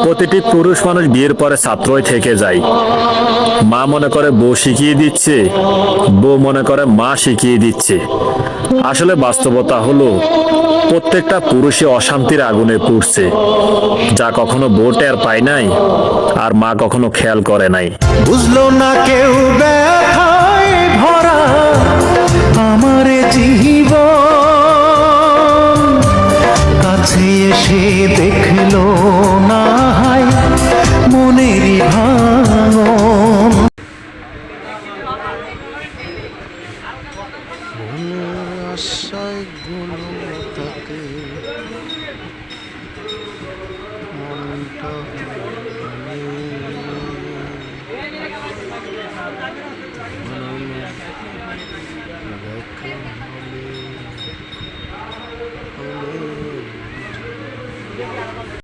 প্রতিটি পুরুষ মানুষ বিয়ের পরে ছাত্রই থেকে যায়। মা মনে করে বউ শিখিয়ে দিচ্ছে, বউ মনে করে মা শিখিয়ে দিচ্ছে। আসলে বাস্তবতা হলো প্রত্যেকটা পুরুষই অশান্তির আগুনে পুড়ছে, যা কখনো বউ টের পায় নাই আর মা কখনো খেয়াল করে নাই। বুঝলো না কেউ ব্যথায় ভরা আমার জীবন, কাছে এসে দেখলো না হায় মনেরই